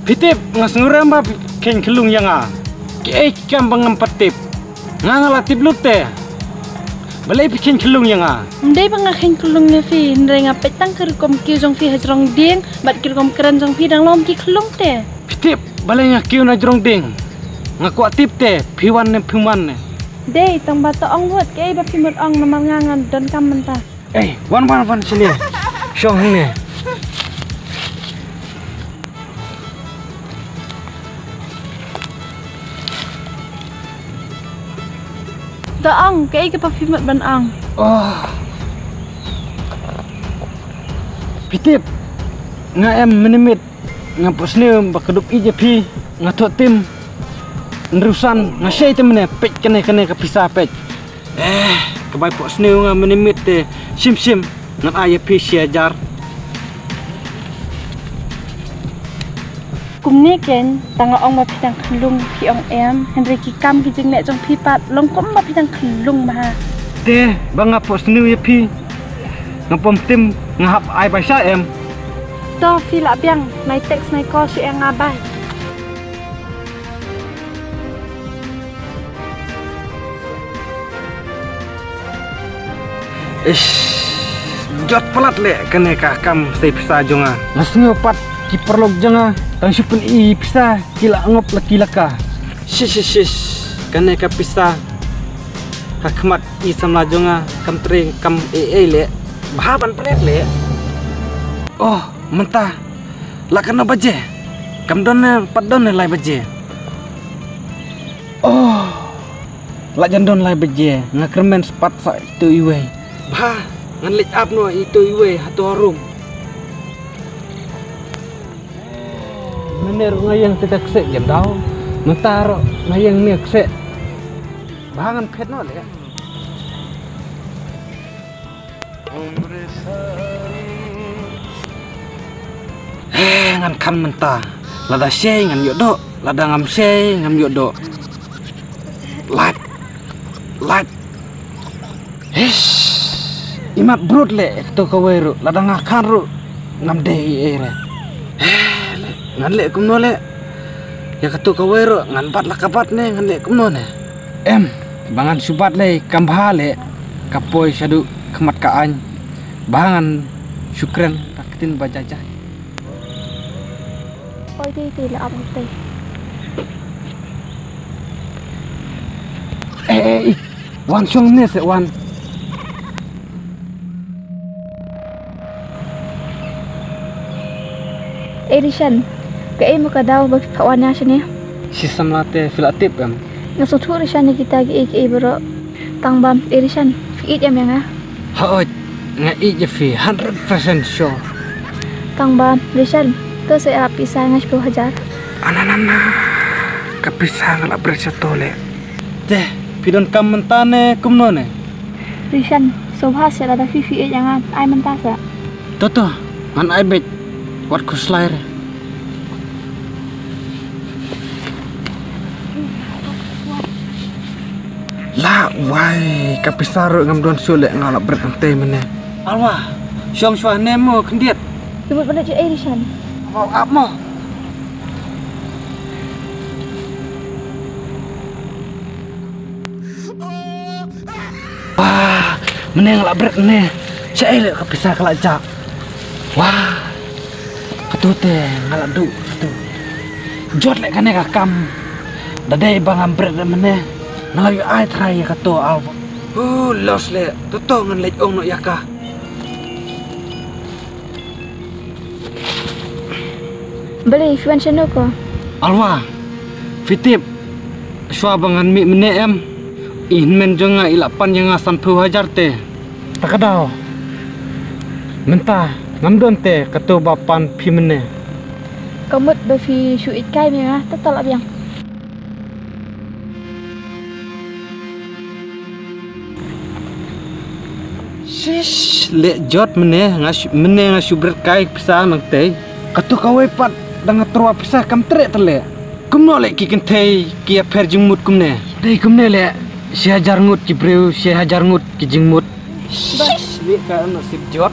Pitip ngasngurem ba ken kelung yang a. Ke kam bangam patip. Ngangala tiblut te. Balai bikin kelung yang a. Ndai bang akheng kelung ne fi ndai ngapet tang kerkom ki jong fi hajrong ding bat kerkom keren jong fi dang lom ki kelung te. Pitip balai ngakiu na jrong ding. Ngaku tip te piwan ne piman ne. Dei tang bata ong buat ke ba pimot ong namal ngangan dan kam mentah. Wan sini. Syong ne. Daang ke pa pimot ban ang. Oh. Pitip nga em menimit nga posne bakedup ije pi nga to tim nerusan nga syai temne pek kene ka pisah pek. Kebai posne nga menimit te sim ngan aya pi siajar. Kumni ken tanga ong ma pitang kelung pi ong em Henry ki kam ki jing nek jong pi pat long kom ma pitang kelung ma. Te banga posne ya pi ngapom tim ngahap ai baisa em. To fi la biang mai teks mai ko si ang abai. Jot pelat le kene ka kam sei pisa jonga. Ngasngo pat ki perlog jonga tang supun i pisa kila ngop laki laka. Sis kene ka pisa hakmat i samla jonga kam tring kam le bahaban pelet le. Oh mentah la kana baje kam don padon lai baje. Oh la jandon lai baje ngakermen sepat sa itu iwe. Bah ngan lik up no itu iwe hatu harum. Mener ngayang tidak sek jam dau. Mentaro ngayang ni sek. Bahangan pet no le. Ngan kan mentah. Lada sei ngan yodo, lada ngam sei ngam yodo. Lat. Imat brut le to kaweru lada ngakan ru ngam dei ere. Ngan le kumno le. Ya ketu kaweru ngan bat lakabat ne ngan le kumno ne. Bangan subat le kambha le kapoi sadu kemat kaan. Bangan syukran kakitin bajajah. Oi ti la abang te. Wan syong ne se wan. Rishan ke mo ka daw ba kawan na siya. Sistem late filatip em. Ngasutu Rishan ni kita ke bro. Tang bam Rishan fit em yang Haot nga je fi 100% sure. Tang bam Rishan to saya pisah ngas 10,000. Ananana kapisah ngala bersa tole. Teh pidon kam mentane kumno ne. Rishan sobha sila da fifi yang ai mentasa. Toto ngan ai bet wat kuslair. La wai kapisar ngam don sule ngalap berat ante mene. Alwa, syong syah nemo kendiat. Sebut benda je Rishan. Mau apa? Wah, mene ngalap berat ne. Saya le kapisar kelajak. Wah. Ketute ngalap du tu. Jot lek kane kakam. Dadai bang ambret mene. Nalayu ai try kato alwa. Los le toto ngan lek ong no yaka. Beli Fiwan channel ko. Alwa. Fitip. Swa bangan mi mene em. Inmen jonga ilapan yang asan 10,000 te. Takadao. Mentah ngamdon te kato bapan pi mene. Kamut ba fi syuit kai mi ah total abiang. Sis le jot mene ngasubret kai pisah nang te. Kato kawai pat danga terwa pisah kam trek tele. Kumno le ki kentei ki aper jengmut kumne. Dei kumne le si hajar ngut ki breu si hajar ngut ki jengmut. Bas le ka nasib jot.